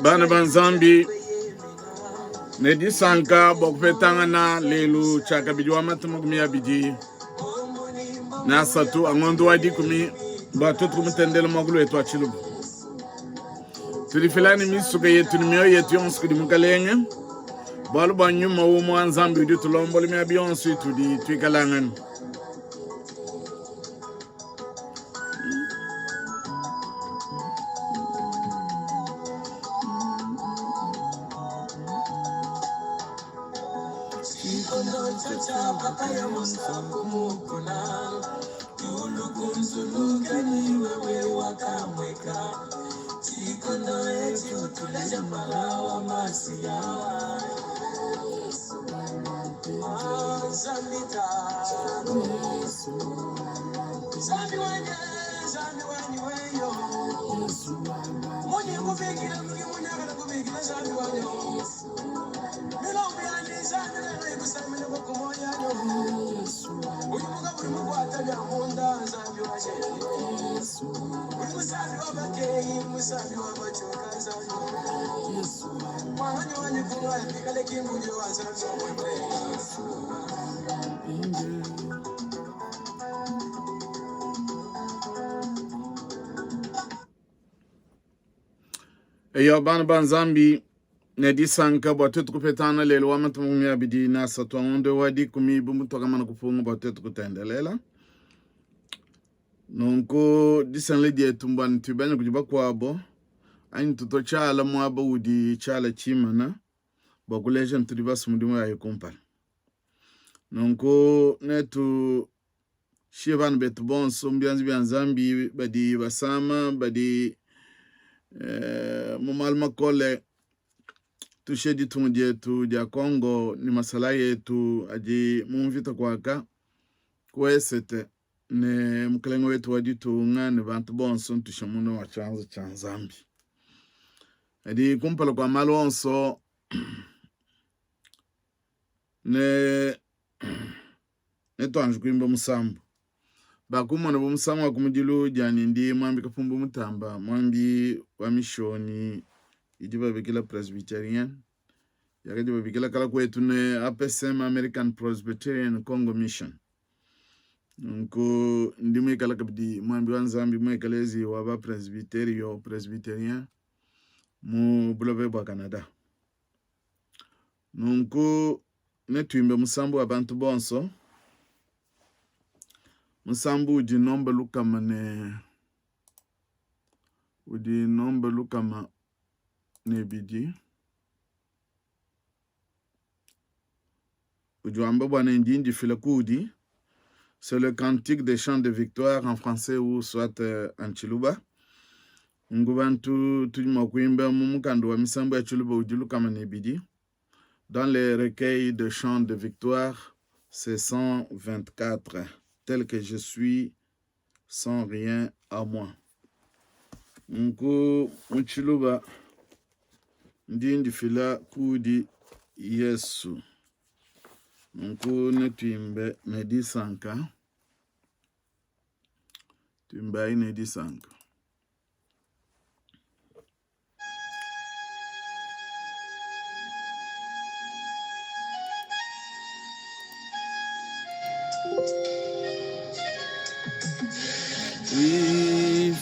Bana banzambi Nedi Sanka bokfetanga na lelu chaka bidwa matumugumia bidi na satu angondo wadi kumi batu kumtendele magulu etu achilu tulifilani misuka yetu nimeo yetu yonskudi mukalenge balu banyu mawu mwanzambi di tulombo limia biyonsu itu di tuikalangan Eyo banzambi Nedi Sanka batu kupetana lelo wamatumumia bidi na satwa onde wadi kumi bumutoka mana kufunga batu kutendelela nonko disanle die tumbani tubanya kujiba kwabo ani tuto chala mwaba udi chala chimana bakuleja nturiba sumudimu ya yukumpal nonko netu shivan betu bonso mbianzi bianzambi badi basama badi mumalma kole tushedi tumuji yetu dia Kongo ni masala yetu aji mumvita kwaka kwesete ne mkalengo wetu waditu ngane bantu bonso tushamuno wa chanzo chanzambi adi kumpala kwa malonso ne tuanju kuimba musambu bakuma na bumusambu wa kumudilu jani ndi mwambi kafumbu mutamba mwambi wa mishoni ijiba bekila Presbyterian yakajiba bekila kala kwetu ne APSM American Presbyterian Congo Mission nko ndimwe kala kabdi mwambi wa nzambi mwe kalezi waba Presbyterian mu bulove bwa Canada nko netuimbe musambu wa bantu bonso musambu udi nomba lukama ne bidi ujuamba bwana ndindi filakudi. C'est le cantique des chants de victoire en français ou soit en chiluba. Ngubantu tulimakwimba mumukando wa misambu ya chiluba udilu kama nebidi. Dans les recueils de chants de victoire, c'est 124, tel que je suis sans rien à moi. Nku mchiluba ndindi fila kudi Yesu. Nku netuimbe Nedi Sanka. Tuimbe Nedi Sanka.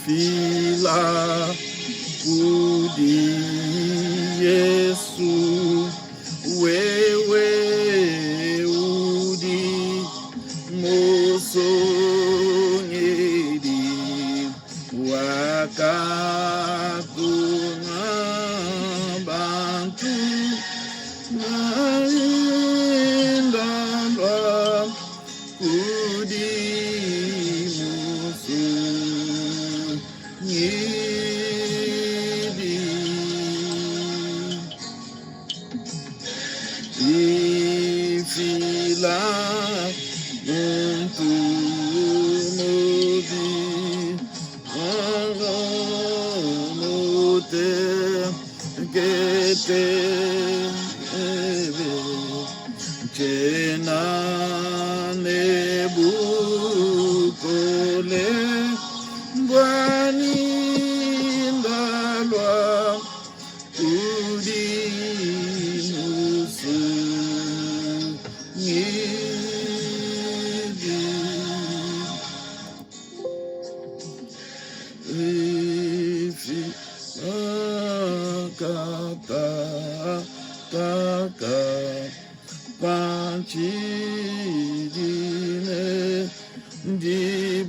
Fila kudi Yesu wewe udi mosongedi wakakuna bantu naendamba kudi musu nyidi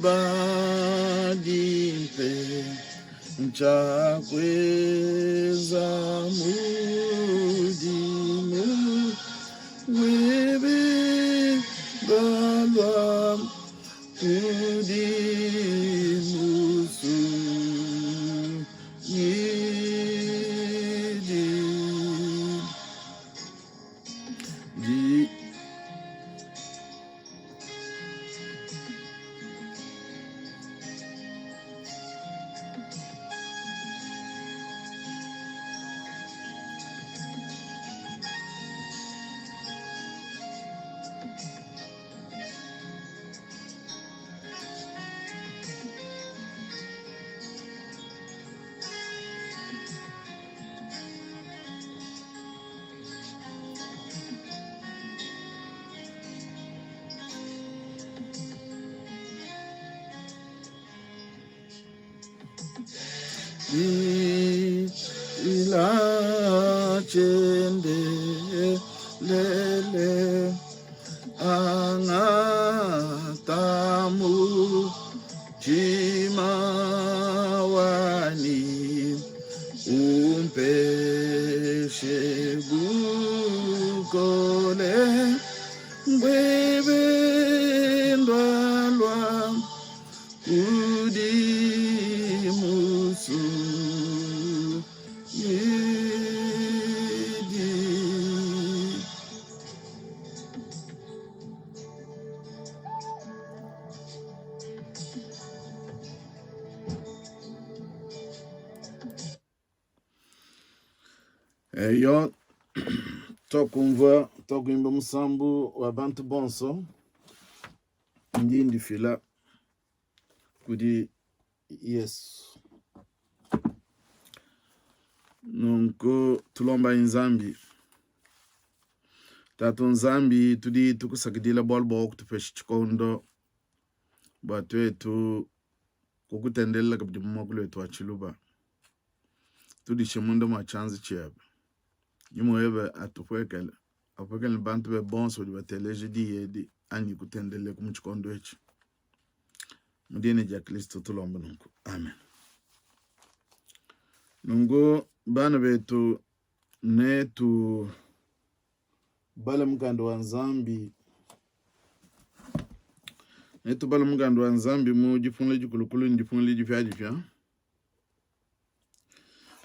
badimpe nchakweza mudimu webe balwa kudimusu yidi di ila chende lele angatamu chimawani umpeshe bukole mbebe ndalwa udimusu yidi eyo tokumva musambu wa bantu bonso ndindi fila kudi Yesu nunko tulomba inzambi tatu nzambi tudi tukusakidila bolbo okutupesha chikondo batu etu kukutendelela kabidi mumokulu etu achiluba tudi shimundo machanzi chebe yimwebe atupwekele apwekele bantu be bonso di bateleje di yedi ani kutendele kumuchikondo echi mudine ja Kristo tulomba nunku amen nungu bana betu netu bala mugando wa nzambi mu jifunle jikulukulu ndifunle jifya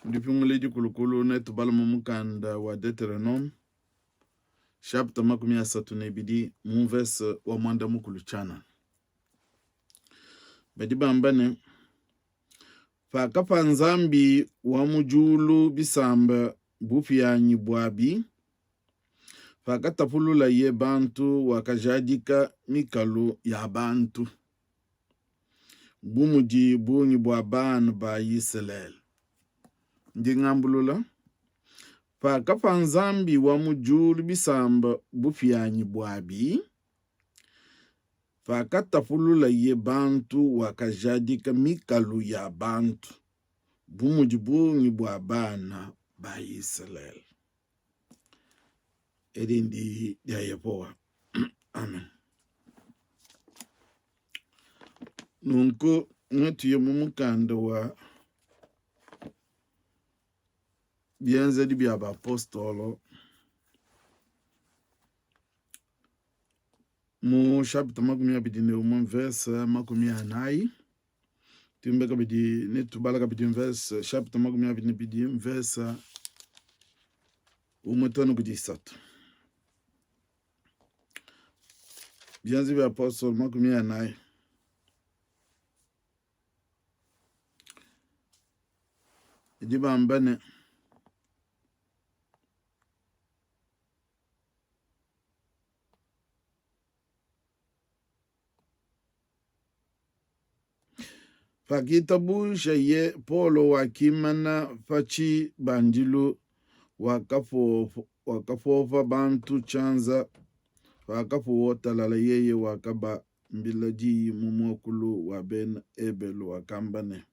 ndifunle jikulukulu netu bala mu mukanda wa Deuteronome chapter 32 mu verse wa mwanda mukulu chana bedi bambane fakapa nzambi wa mujulu bisamba bufyanyi bwabi fakatapulula ye bantu wakajadika mikalu ya bantu bumuji bunyi bwa bana ba Israel ndi ngambulula fakapa nzambi wa mujulu bisamba bufyanyi bwabi fakatapulula ye bantu wakajadika mikalu ya bantu bumuji bunyi bwa bana ba Israel edindi ya yepowa amen nunko netuye mu mukanda wa byenze di bya apostolo mu chapter 21 verse 4 timbe kabidi netubala kabidi verse chapter 22 verse umetono kudisatu byenze bya apostolo 4 idibambane fakitabusha ye polo wakimana fachi bandilu wakafofa bantu chanza wakafowotalala yeye wakaba mbilaji mumokulu wa ben ebelu wakambane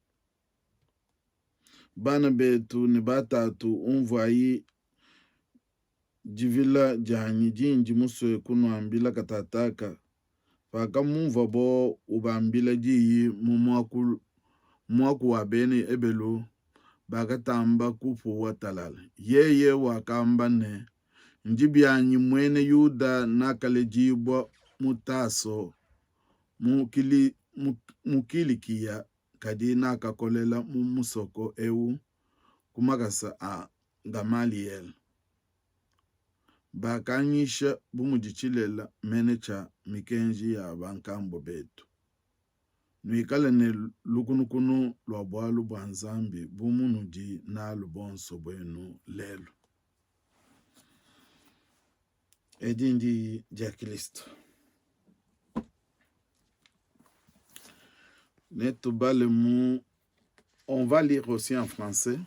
bana betu ni batatu umvayi jivila jahanyi jinji muswe kuno ambila katataka Faka mumva bo ubambila ji mwaku wabeni ebelu bakatamba kufu watalala. Yeye wakamba ne njibyanyi mwene Yuda nakalejibwa mutaso mukilikia kadi nakakolela mumusoko ewu kumakasa a Gamaliel. Bakanyisha bumujichilela menecha mikenji ya bankambo betu. Nuikale ne lukunukunu lwa bwalu bwa nzambi bumunuji na lubonso bwenu lelu. Edindi Diakilisto. On va lire aussi en français.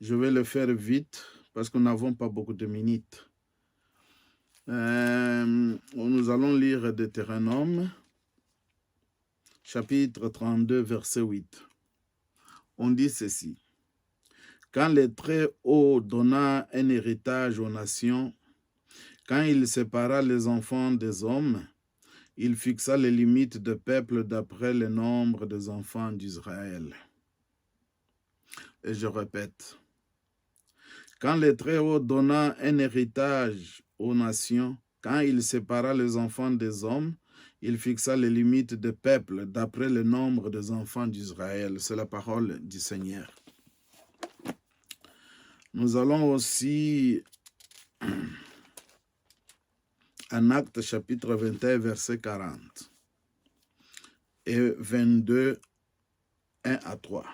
Je vais le faire vite parce que nous n'avons pas beaucoup de minutes. Nous allons lire Deutéronome, chapitre 32, verset 8. On dit ceci. Quand le Très-Haut donna un héritage aux nations, quand il sépara les enfants des hommes, il fixa les limites de peuple d'après le nombre des enfants d'Israël. Et je répète. Quand le Très-Haut donna un héritage aux nations, quand il sépara les enfants des hommes, il fixa les limites des peuples d'après le nombre des enfants d'Israël. C'est la parole du Seigneur. Nous allons aussi en Actes chapitre 21, verset 40 et 22, 1 à 3.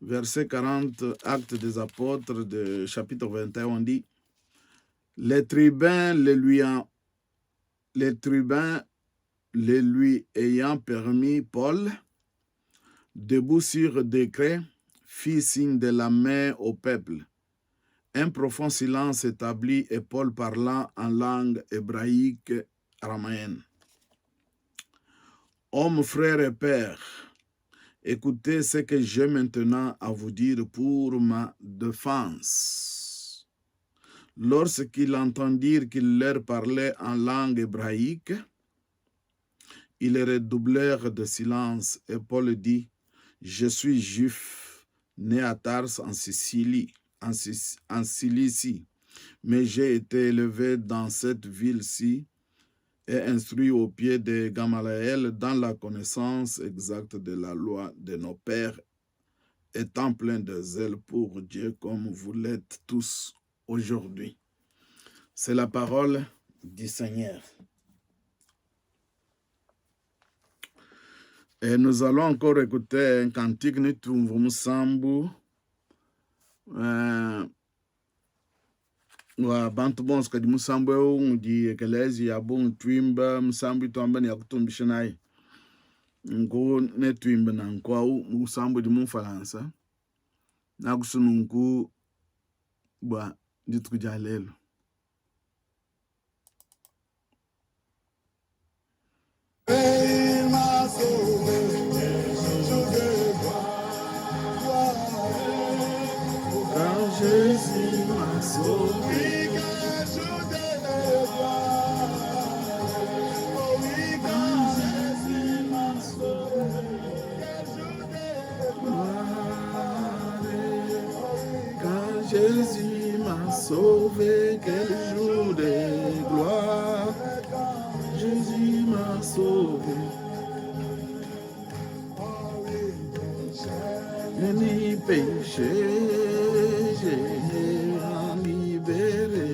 Verset 40, Actes des Apôtres, de chapitre 21, on dit « Les tribuns les lui ayant permis, Paul, debout sur décret, fit signe de la main au peuple. Un profond silence s'établit et Paul parlant en langue hébraïque araméenne. Hommes, frères et pères, écoutez ce que j'ai maintenant à vous dire pour ma défense. Lorsqu'ils entendirent qu'il leur parlait en langue hébraïque, ils redoublèrent de silence et Paul dit, « Je suis juif, né à Tars en Cilicie, mais j'ai été élevé dans cette ville-ci et instruit au pied de Gamaliel dans la connaissance exacte de la loi de nos pères, étant plein de zèle pour Dieu comme vous l'êtes tous aujourd'hui. » C'est la parole du Seigneur. Et nous allons encore écouter un cantique Nitumvumusambu. Wa bantu bonse kadi musambu di ekelezi ya bon twimba musambu twamba ni akutumbisha naye ngo ne twimba na nkwau musambu di mumfalansa na kusununku bwa ditkujalelo. Jésus m'a sauvé, quand Jésus m'a sauvé, quel jour de gloire. Jésus m'a sauvé. Ni péché, j'ai libéré.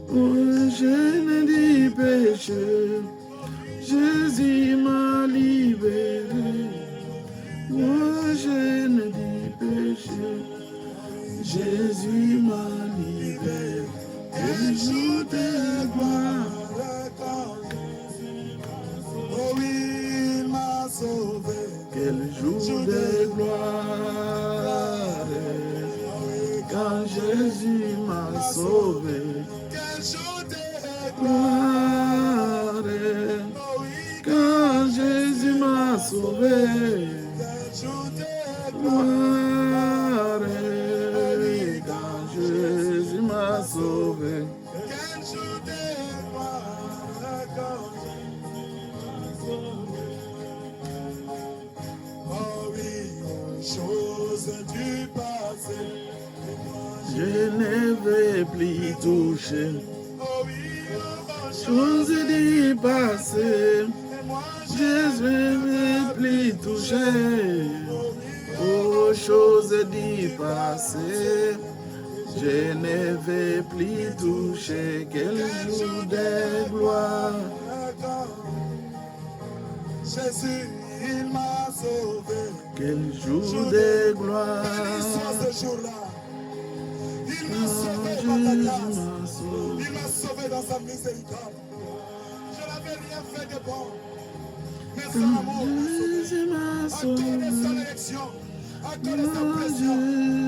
Oh, je n'ai dit péché, Jésus m'a libéré. Oh, je n'ai dit péché, Jésus m'a libéré. Quel jour de gloire. Oh oui, il m'a sauvé. Quel jour de gloire, quand Jésus m'a sauvé. Quel jour de gloire, quand Jésus m'a sauvé. Quel jour de gloire, quand Jésus m'a sauvé. Quel jour de toucher. Chose d'y passer, Jésus ne plus toucher. Oh, chose d'y passer, je ne vais plus toucher. Quel jour de gloire. Jésus, il m'a sauvé. Quel jour de gloire. Béni soit ce jour-là. Il m'a sauvé par sa grâce. Il m'a sauvé dans sa miséricorde. Je n'avais rien fait de bon. Mais son amour m'a sauvé. À cause de son élection, à cause de sa pression.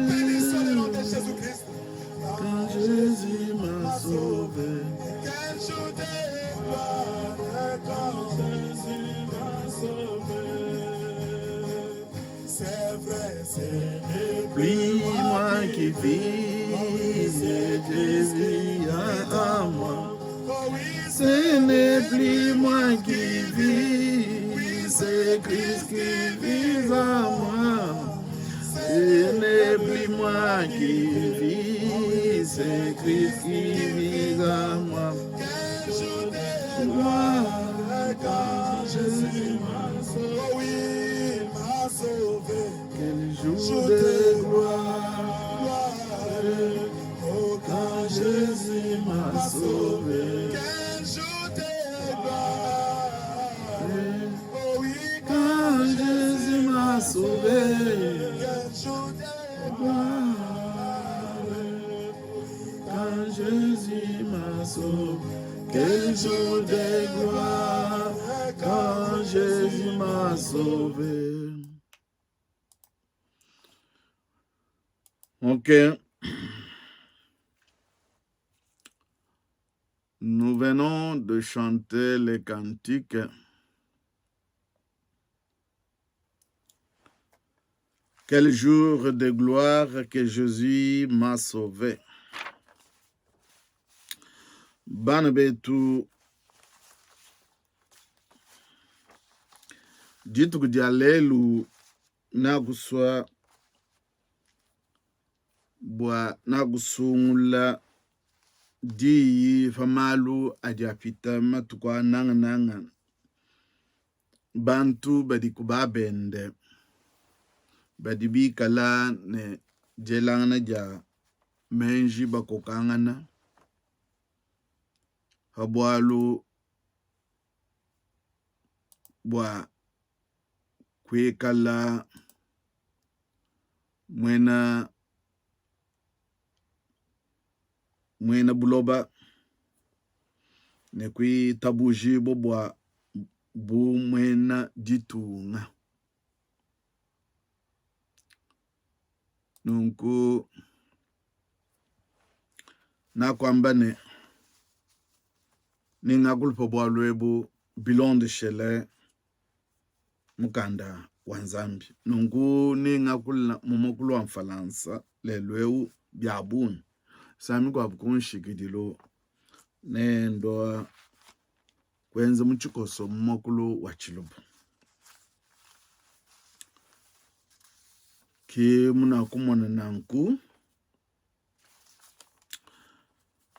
Béni soit le nom de Jésus-Christ. Quand Jésus m'a sauvé. Quel jour de gloire. Quand Jésus m'a sauvé. C'est vrai, c'est Plus moi qui vis, c'est Jésus en moi. Ce n'est plus moi qui vis, c'est Christ qui vit en moi. Ce n'est plus moi qui vis, c'est Christ qui vit en moi. quel jour de Gloire, quand Jésus m'a sauvé. Oh oui, il m'a sauvé. quel jour de gloire. Oh, Quand Jésus m'a sauvé. quel jour de gloire. Oh oui, Quand Jésus m'a sauvé. quel jour de Gloire. Quand Jésus m'a sauvé. Quel jour de gloire. Quand Jésus m'a sauvé. Ok. Nous venons de chanter les cantiques. Quel jour de gloire que Jésus m'a sauvé. Bana betu ditu dialelu naguswa bwa nagusungula di famalu adiapita matukwa nanga bantu badikuba bende badibi kala ne jelangana ja menji bakokangana habwalu bwa kwekala mwena buloba ne kwi tabuji bobwa bu mwena ditunga nunku na kwamba ne ninga kulpa bwa lwebu bilonde shele mukanda wanzambi nungu ninga kula mumokulu wa mfalansa lelweu byabuni sami kwa bukunshikidilo nendo kwenza muchikoso mumokulu wa chilubu ki muna kumona nanku.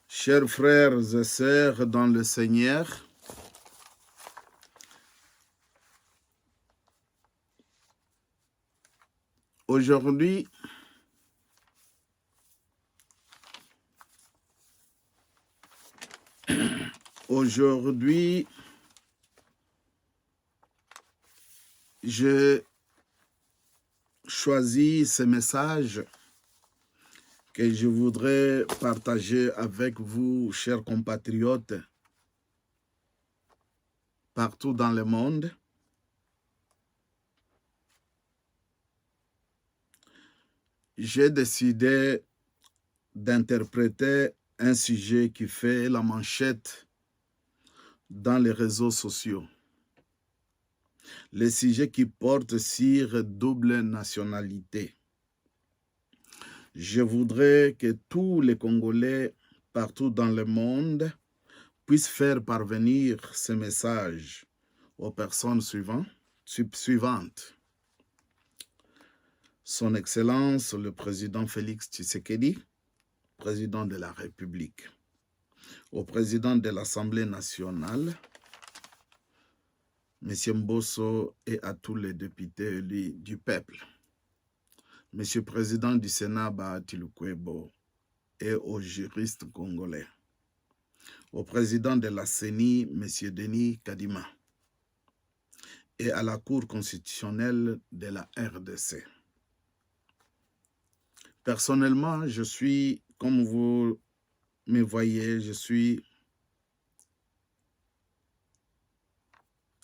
Chers frères et sœurs dans le Seigneur, aujourd'hui, je choisis ce message que je voudrais partager avec vous, chers compatriotes, partout dans le monde. J'ai décidé d'interpréter un sujet qui fait la manchette dans les réseaux sociaux. Le sujet qui porte sur double nationalité. Je voudrais que tous les Congolais partout dans le monde puissent faire parvenir ce message aux personnes suivantes. Son Excellence, le président Félix Tshisekedi, président de la République. au président de l'Assemblée nationale, M. Mbosso, et à tous les députés élus du peuple, M. le Président du Sénat, Bahati Lukwebo, et aux juristes congolais, au président de la CENI, M. Denis Kadima, et à la Cour constitutionnelle de la RDC. Personnellement, je suis, comme vous me voyez, je suis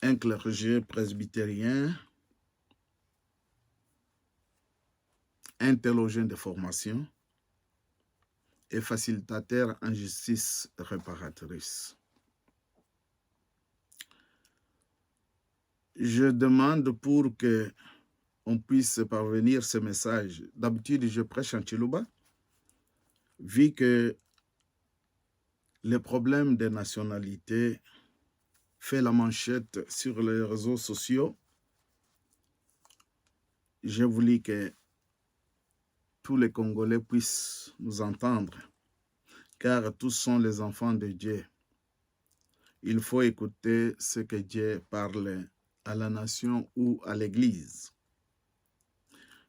un clergé presbytérien, un théologien de formation et facilitateur en justice réparatrice. Je demande pour que on puisse parvenir ce message. D'habitude, je prêche en Chiluba, vu que le problème des nationalités fait la manchette sur les réseaux sociaux. J'ai voulu que tous les Congolais puissent nous entendre, car tous sont les enfants de Dieu. Il faut écouter ce que Dieu parle à la nation ou à l'Église.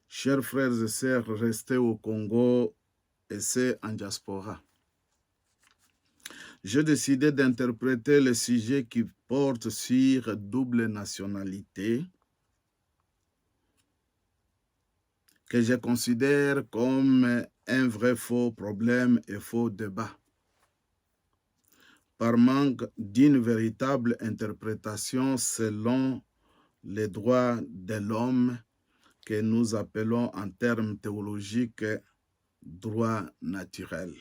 Chers frères et sœurs, restez au Congo et c'est en diaspora. J'ai décidé d'interpréter le sujet qui porte sur double nationalité, que je considère comme un vrai faux problème et faux débat, par manque d'une véritable interprétation selon les droits de l'homme que nous appelons en termes théologiques droits naturels.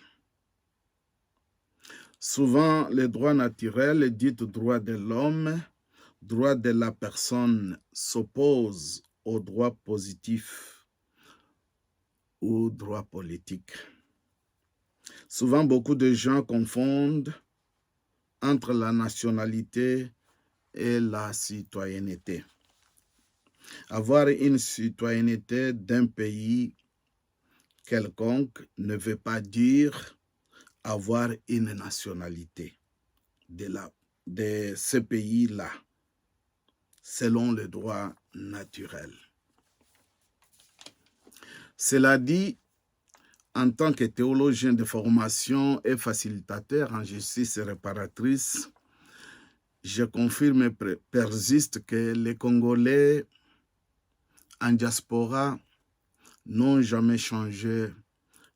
Souvent, les droits naturels, dits droits de l'homme, droits de la personne, s'opposent aux droits positifs ou droits politiques. Souvent, beaucoup de gens confondent entre la nationalité et la citoyenneté. Avoir une citoyenneté d'un pays quelconque ne veut pas dire avoir une nationalité de ce pays-là, selon le droit naturel. Cela dit, en tant que théologien de formation et facilitateur en justice réparatrice, je confirme et persiste que les Congolais en diaspora n'ont jamais changé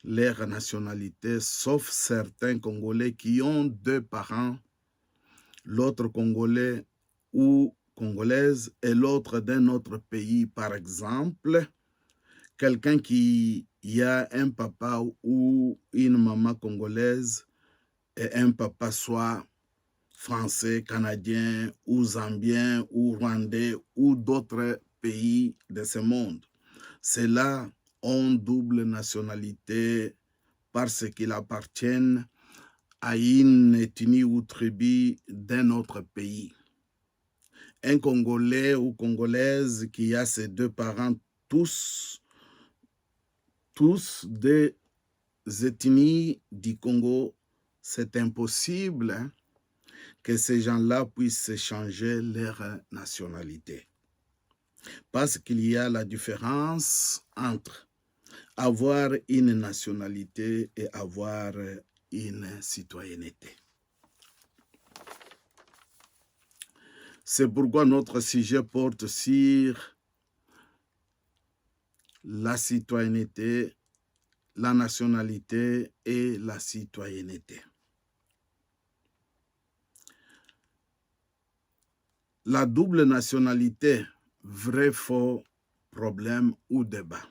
leur nationalité, sauf certains Congolais qui ont deux parents, l'autre Congolais ou Congolaise et l'autre d'un autre pays. Par exemple, quelqu'un qui a un papa ou une maman congolaise et un papa soit français, canadien ou zambien ou rwandais ou d'autres pays de ce monde. Ceux-là ont double nationalité parce qu'ils appartiennent à une ethnie ou tribu d'un autre pays. Un Congolais ou Congolaise qui a ses deux parents, tous des ethnies du Congo, c'est impossible que ces gens-là puissent changer leur nationalité. Parce qu'il y a la différence entre avoir une nationalité et avoir une citoyenneté. C'est pourquoi notre sujet porte sur la citoyenneté, la nationalité et la citoyenneté. La double nationalité, vrai, faux, problème ou débat.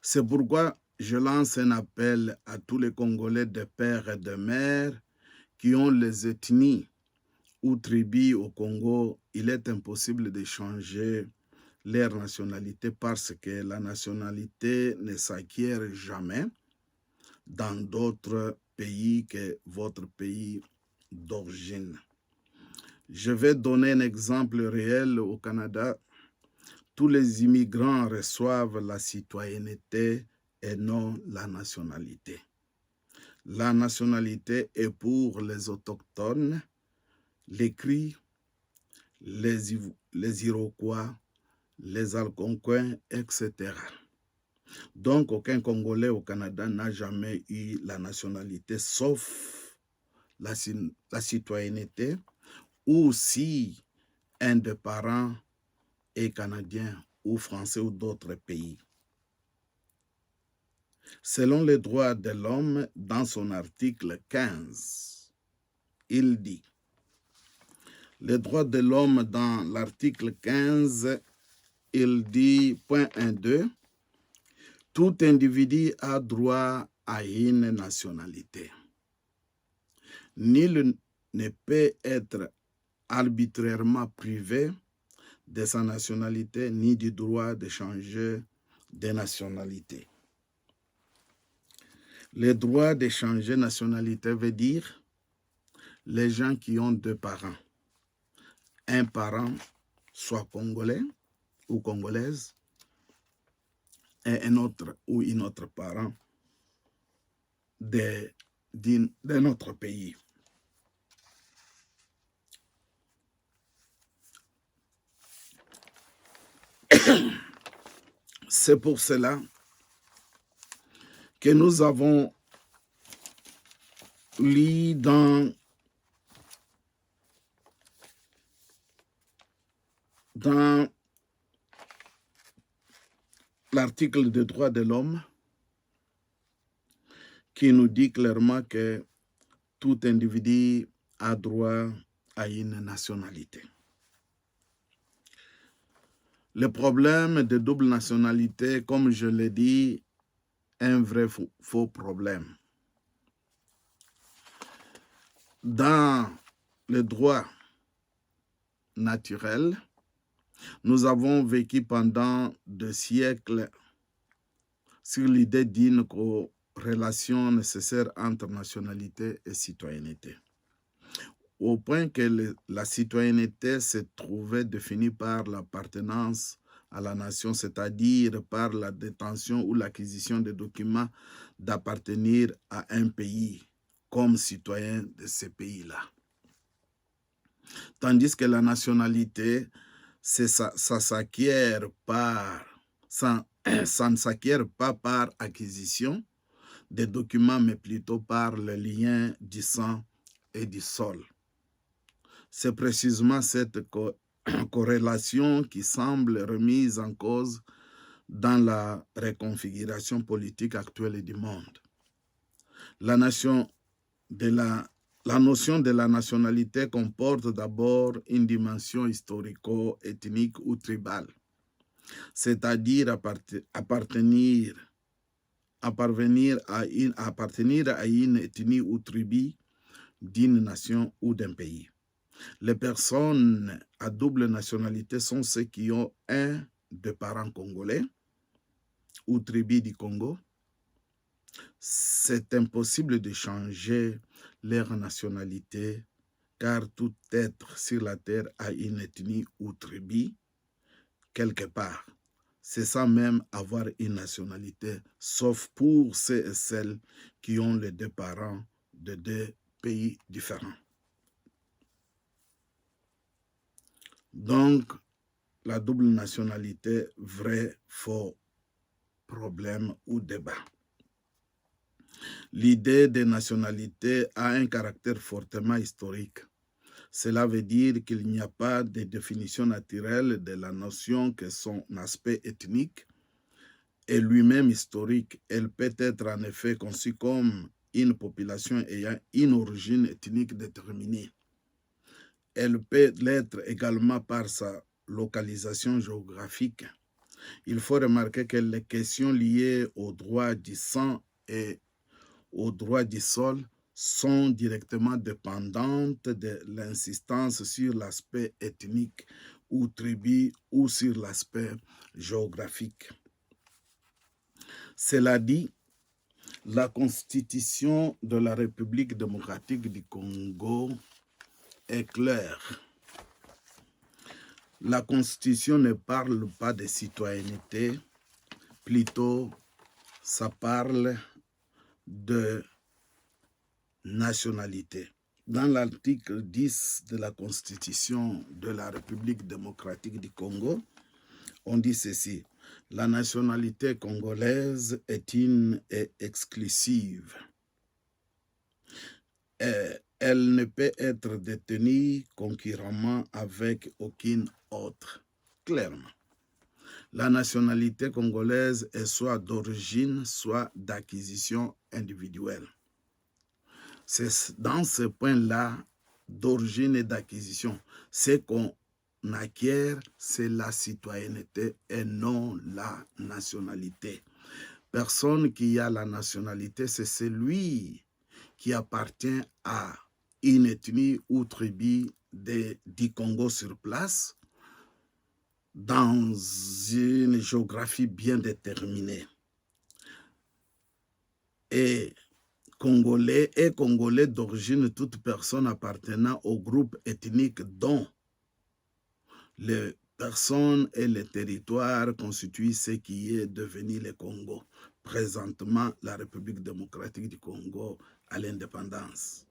C'est pourquoi je lance un appel à tous les Congolais de père et de mère qui ont les ethnies ou tribus au Congo. Il est impossible de changer leur nationalité parce que la nationalité ne s'acquiert jamais dans d'autres pays que votre pays d'origine. Je vais donner un exemple réel au Canada. Tous les immigrants reçoivent la citoyenneté et non la nationalité. La nationalité est pour les autochtones, les Cris, les Iroquois, les Algonquins, etc. Donc, aucun Congolais au Canada n'a jamais eu la nationalité, sauf la citoyenneté, ou si un des parents est canadien ou français ou d'autres pays. Selon les droits de l'homme, dans son article 15, il dit: les droits de l'homme dans l'article 15, il dit, point 1.2, tout individu a droit à une nationalité. Nul ne peut être arbitrairement privé de sa nationalité ni du droit de changer de nationalité. Le droit de changer de nationalité veut dire les gens qui ont deux parents. Un parent soit congolais ou congolaise et un autre ou une autre parent d'un autre pays. C'est pour cela que nous avons lu dans l'article des droits de l'homme qui nous dit clairement que tout individu a droit à une nationalité. Le problème de double nationalité, comme je l'ai dit, est un vrai faux problème. Dans le droit naturel, nous avons vécu pendant des siècles sur l'idée d'une corrélation nécessaire entre nationalité et citoyenneté, au point que la citoyenneté se trouvait définie par l'appartenance à la nation, c'est-à-dire par la détention ou l'acquisition de documents d'appartenir à un pays comme citoyen de ce pays-là. Tandis que la nationalité, ça ne s'acquiert pas par acquisition des documents, mais plutôt par le lien du sang et du sol. C'est précisément cette corrélation qui semble remise en cause dans la reconfiguration politique actuelle du monde. La notion de la nationalité comporte d'abord une dimension historico-ethnique ou tribale, c'est-à-dire appartenir à une ethnie ou tribu d'une nation ou d'un pays. Les personnes à double nationalité sont ceux qui ont un des parents congolais ou tribu du Congo. C'est impossible de changer leur nationalité car tout être sur la terre a une ethnie ou tribu quelque part. C'est ça même avoir une nationalité, sauf pour ceux et celles qui ont les deux parents de deux pays différents. Donc, la double nationalité, vrai, faux, problème ou débat. L'idée de nationalité a un caractère fortement historique. Cela veut dire qu'il n'y a pas de définition naturelle de la notion que son aspect ethnique est lui-même historique. Elle peut être en effet conçue comme une population ayant une origine ethnique déterminée. Elle peut l'être également par sa localisation géographique. Il faut remarquer que les questions liées au droit du sang et au droit du sol sont directement dépendantes de l'insistance sur l'aspect ethnique ou tribu ou sur l'aspect géographique. Cela dit, la Constitution de la République démocratique du Congo est claire. La Constitution ne parle pas de citoyenneté, plutôt ça parle de nationalité. Dans l'article 10 de la Constitution de la République démocratique du Congo, on dit ceci: la nationalité congolaise est une et exclusive. Elle ne peut être détenue concurremment avec aucune autre. Clairement, la nationalité congolaise est soit d'origine, soit d'acquisition individuelle. C'est dans ce point-là d'origine et d'acquisition. Ce qu'on acquiert, c'est la citoyenneté et non la nationalité. Personne qui a la nationalité, c'est celui qui appartient à une ethnie ou tribu du Congo sur place, dans une géographie bien déterminée. Et Congolais d'origine, toute personne appartenant au groupe ethnique dont les personnes et les territoires constituent ce qui est devenu le Congo, présentement la République démocratique du Congo à l'indépendance.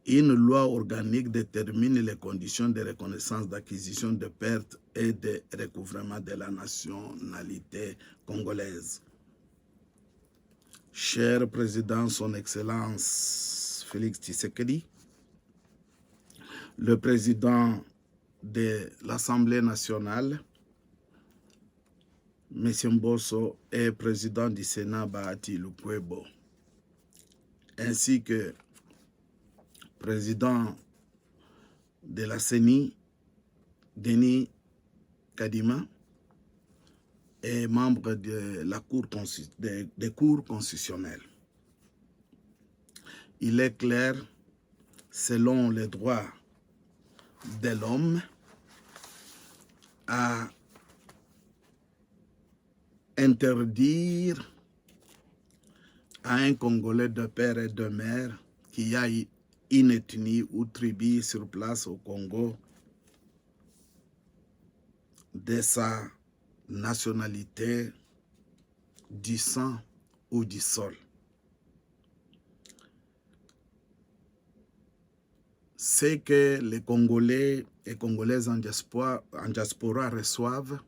Une loi organique détermine les conditions de reconnaissance, d'acquisition, de perte et de recouvrement de la nationalité congolaise. Cher Président, Son Excellence Félix Tshisekedi, le Président de l'Assemblée nationale, M. Mbosso, et Président du Sénat, Bahati Lukwebo, ainsi que Président de la CENI, Denis Kadima, et membre de la des cours constitutionnelles. Il est clair, selon les droits de l'homme, à interdire à un Congolais de père et de mère qui a une ethnie ou tribu sur place au Congo de sa nationalité, du sang ou du sol. Ce que les Congolais et Congolaises en diaspora reçoivent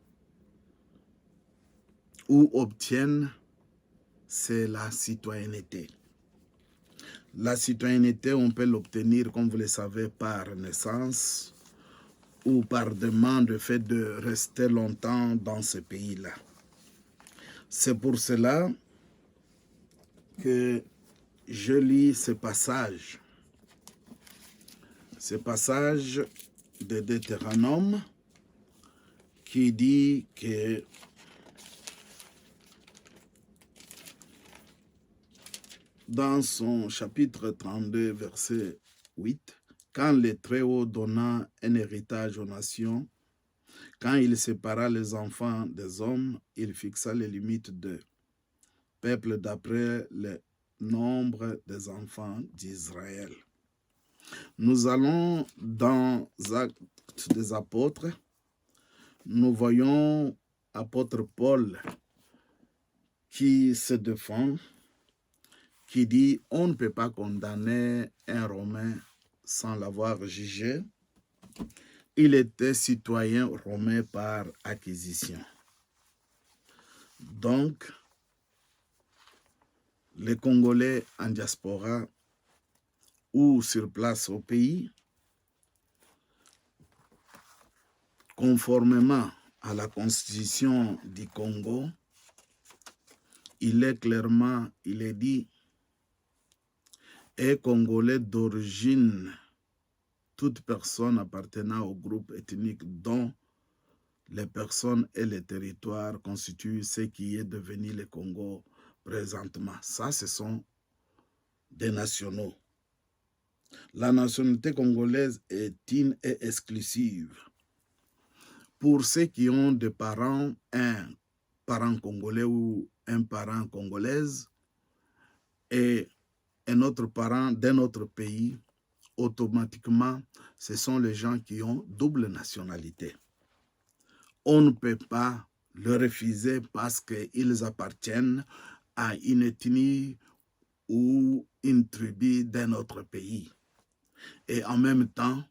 ou obtiennent, c'est la citoyenneté. La citoyenneté, on peut l'obtenir, comme vous le savez, par naissance ou par demande, le fait de rester longtemps dans ce pays-là. C'est pour cela que je lis ce passage de Deutéronome qui dit que dans son chapitre 32, verset 8, quand le Très-Haut donna un héritage aux nations, quand il sépara les enfants des hommes, il fixa les limites de peuple d'après le nombre des enfants d'Israël. Nous allons dans Actes des Apôtres, nous voyons apôtre Paul qui se défend, qui dit « On ne peut pas condamner un Romain sans l'avoir jugé. Il était citoyen romain par acquisition. » Donc, les Congolais en diaspora ou sur place au pays, conformément à la constitution du Congo, il est dit, est Congolais d'origine, toute personne appartenant au groupe ethnique dont les personnes et les territoires constituent ce qui est devenu le Congo présentement. Ça, ce sont des nationaux. La nationalité congolaise est une et exclusive. Pour ceux qui ont des parents, un parent congolais ou un parent congolaise et un autre parent d'un autre pays, automatiquement, ce sont les gens qui ont double nationalité. On ne peut pas le refuser parce qu'ils appartiennent à une ethnie ou une tribu d'un autre pays. Et en même temps,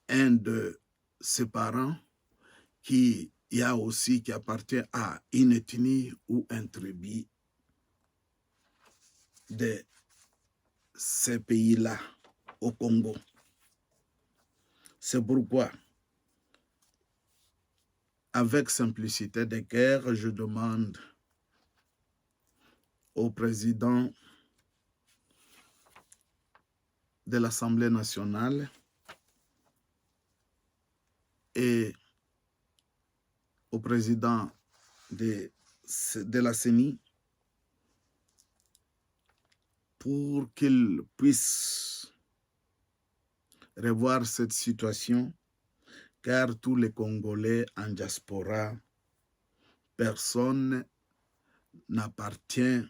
un de ses parents qui appartient à une ethnie ou une tribu de ces pays-là au Congo. C'est pourquoi, avec simplicité de cœur, je demande au président de l'Assemblée nationale et au président de la CENI pour qu'ils puissent revoir cette situation, car tous les Congolais en diaspora, personne n'appartient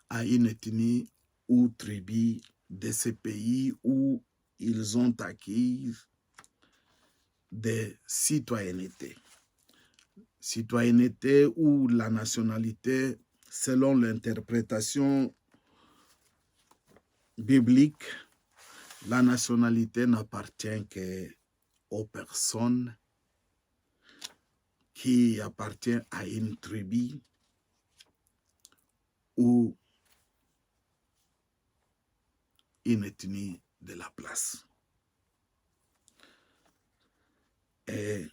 à une ethnie ou tribu de ces pays où ils ont acquis des citoyennetés. Citoyenneté ou la nationalité, selon l'interprétation biblique, la nationalité n'appartient qu'aux personnes qui appartiennent à une tribu ou une ethnie de la place. Et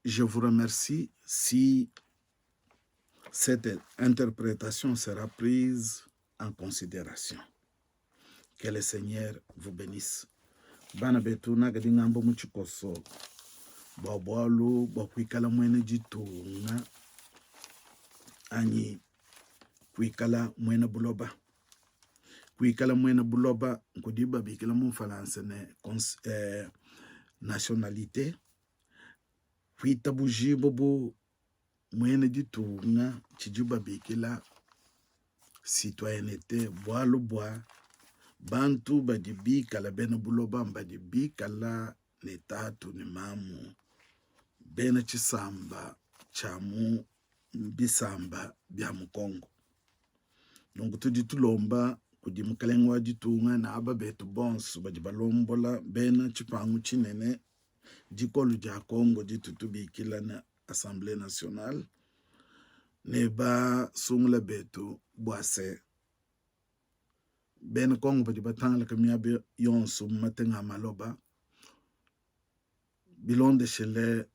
je vous remercie si cette interprétation sera prise en considération. Que le Seigneur vous bénisse. Bana betu nagadi ngambo muchikoso bwabwalu bwakwikala mwene jitunga anyi kwikala mwene buloba. Kwikala mwene buloba nkudiba bikila mu Faransa ne nationalité. Kwita bujibo bu mwene jitunga chijuba bikila citoyenneté bwalu bwa bantu badibikala bena buloba badibikala ne tatu ne mamu bena chisamba chamu bisamba bya mukongo. Donc tudi tulomba kudi mukalenga wa ditunga na aba betu bonso badibalombola bena chipangu chinene dikolu dia Congo ditutubikila na Assemblée nationale ne ba sungula betu boase ben Congo badi batanga kamia be yonso matenga maloba bilonde shele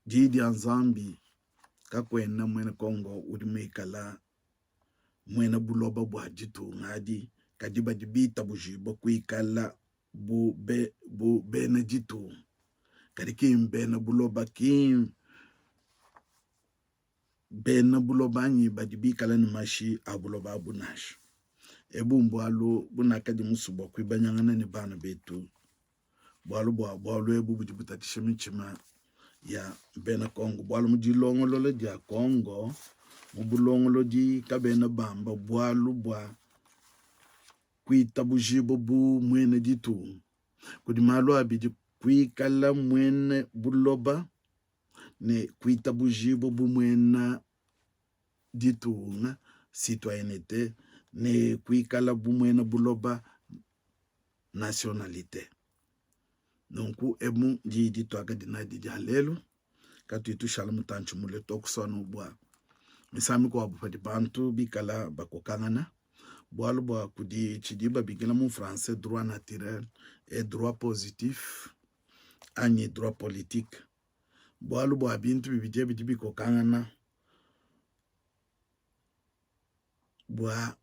jidi anzambi kakwena mwene Congo udimikala mwene buloba bwa jitu ngadi kadiba dibita bujibo kwikala bu bena jitu kadikim bena buloba kim bena buloba nyi badibikala ni mashi abuloba abunash. Ebu mbwalu bunakadi musubo kwibanyangana ni bana betu bwalu ebu bujibutatisha michima ya bena Congo bwalu mujilongolo dia Congo mubulongolo di kabena bamba bwalu bwa kwita bujibo bu mwene ditu kudi malu abidi kwikala mwene buloba ne kwita bujibo bu mwena ditu na citoyenneté ne kwikala bumwena buloba nationalité. Donc emu di toaka dina di jalelo katu itu shalom tanchu mule tokusonu bwa misami ko abu fadi bantu bikala bakokangana bwalu bwa kudi chidiba bigila mu français droit naturel et droit positif ani droit politique bwalu bwa bintu bibije bidibi kokangana bwa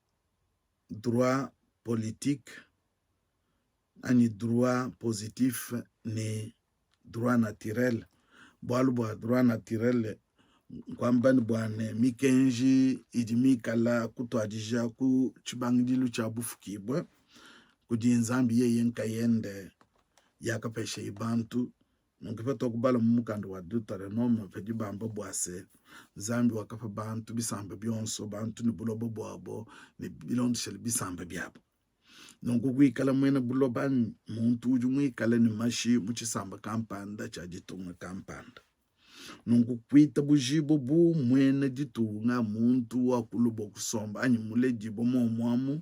droit politique ani droit positif ni droit naturel bwalu bwa droit naturel kwamba ni bwane mikenji idimikala kutwadija ku chibangidilu cha bufukibwa kudi nzambi ye yenkayende yakapesha ibantu nungipato kubala mumukando wa Deuteronome pedi bamba bwase nzambi wakafa bantu bisamba byonso bantu ni bulobo bwabo ni bilondishele bisamba byabo nungu kwikala mwene buloba muntu uju mwikala ni mashi muchisamba kampanda cha jitunga kampanda nungu kuita bujibo bu mwene ditunga muntu wa kulubo kusomba anyi mule jibo momwamu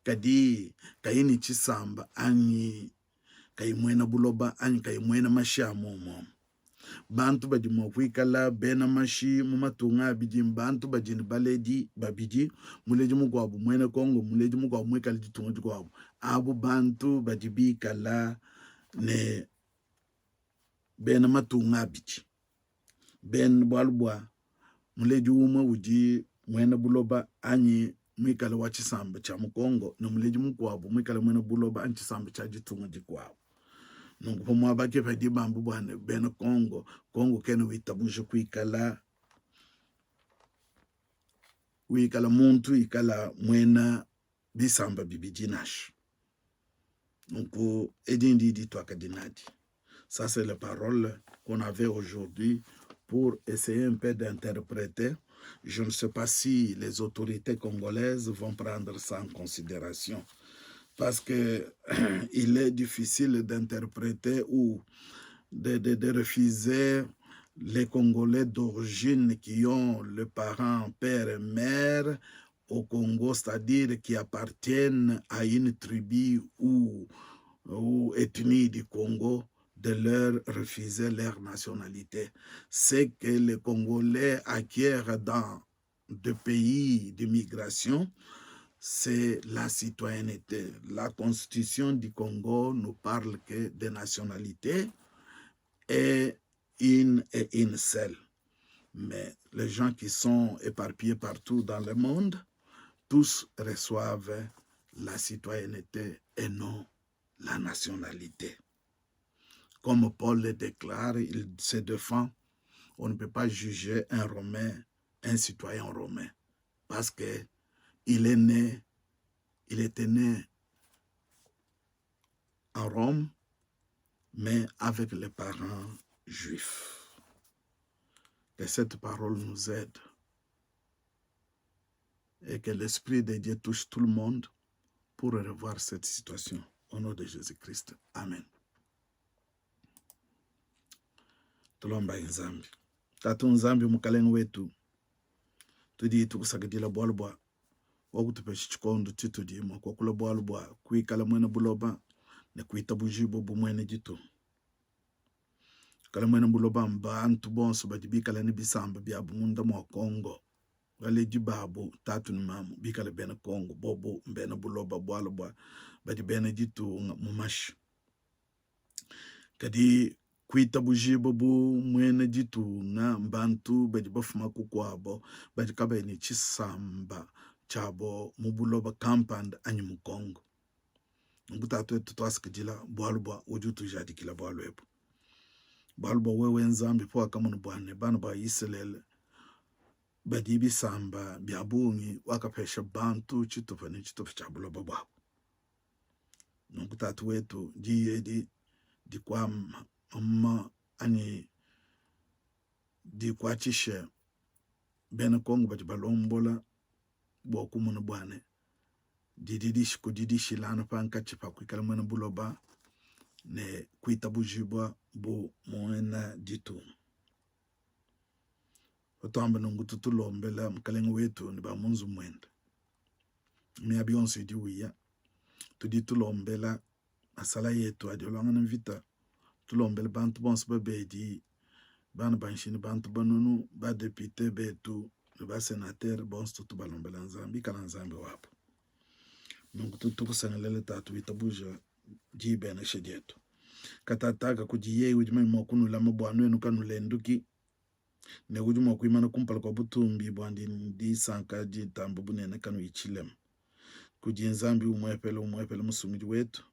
kadi kaini chisamba anyi kai mwena buloba anyi kai mwena masha momwamu bantu badi mwakwikala bena mashi mumatunga abidi bantu badi baledi babidi muleji mugwabu mwene Kongo muleji mugwabu mwekali ditunga digwabu abo bantu badi bikala ne bena matunga abidi ben bwalbwa muleji umwe uji mwene buloba anyi mwikala wa chisamba cha mukongo na muleji mugwabu mwikala mwene buloba anyi chisamba cha ditunga digwabu nungu po mwabake padi bambu bwane bena Kongo kene witabuje wikala muntu ikala mwena bisamba bibidinash nungu edindi di toaka dinadi. Ça c'est les paroles qu'on avait aujourd'hui pour essayer un peu d'interpréter. Je ne sais pas si les autorités congolaises vont prendre ça en considération. Parce que il est difficile d'interpréter ou de refuser les Congolais d'origine qui ont le parent, père et mère au Congo, c'est-à-dire qui appartiennent à une tribu ou ethnie du Congo, de leur refuser leur nationalité. C'est que les Congolais acquièrent dans des pays d'immigration, c'est la citoyenneté. La constitution du Congo nous parle que des nationalités et une seule. Mais les gens qui sont éparpillés partout dans le monde, tous reçoivent la citoyenneté et non la nationalité. Comme Paul le déclare, il se défend, on ne peut pas juger un Romain, un citoyen romain, parce que il était né en Rome, mais avec les parents juifs. Que cette parole nous aide et que l'Esprit de Dieu touche tout le monde pour revoir cette situation. Au nom de Jésus-Christ. Amen. Tulomba nzambi. Tatu nzambi mukalenga wetu. Tudi tukusakidila bwalubwa. Wakutupesha chikondo chitu dima. Kwa kula bwalubwa. Kuikala mwene buloba. Ne kuita bujibo bumwene jitu. Kala mwene buloba mbantu bonso badibikala ni bisamba bia bumunda mwa Kongo. Wale jibabu tatu ni mamu. Bikala bena Kongo. Bobo mbena buloba bwalubwa. Badibena jitu mumashi. Kadi kuita bujibo bu mwene jitu nga mbantu badi bafuma kukwabo badi kabeni chisamba chabo mubuloba kampand anyi mukongo ngutatu etu twasikijila bwalubwa ujutu jadikila bwalwebu bwalubwa wewe nzambi po akamunu bwane bana ba Israel badi bisamba byabungi wakapesha bantu chitufa ni chitufa cha buloba bwabo ngutatu wetu jiyedi dikwama amma ani di kwachishe bena Kongo bati balombola boku munu bwane didishi lana panka chipa kwikala mwena buloba ne kuita bujibwa bu mwena ditu otamba nungu tutulombela mkalenga wetu ni ba munzu mwenda miya bionso idi uya tudi tulombela asala yetu adiolanga na vita tulombele bantu bonso babedi bana banshini bantu banunu ba député betu ba sénateur bonso tutu balombela nzambi kala nzambi wapo nungu tukusangalele tatu itabuja jibe na shejetu katataga kujiye ujima mwakunu lama bwanu enu kanu lenduki ne ujima kuimana kumpala kwa butumbi bwandi ndi sanka jitambu bunene kanu ichilem kujinzambi umwepele musumiji wetu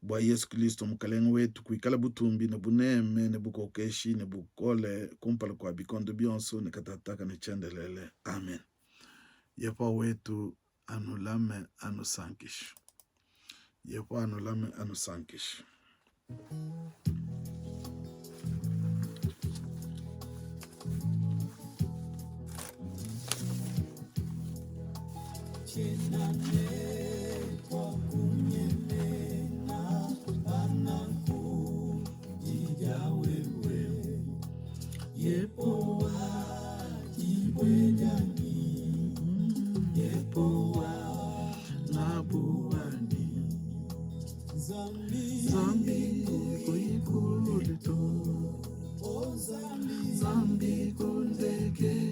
bwa Yesu Kristo mukalenga wetu kuikala butumbi ne buneme ne bukokeshi ne bukole kumpala kwa bikondo bionso ne katataka ne chendelele. Amen. Yepa wetu anulame anusankish. Yepa anulame anusankish. wani Zambi kuikulito Zambi kundeke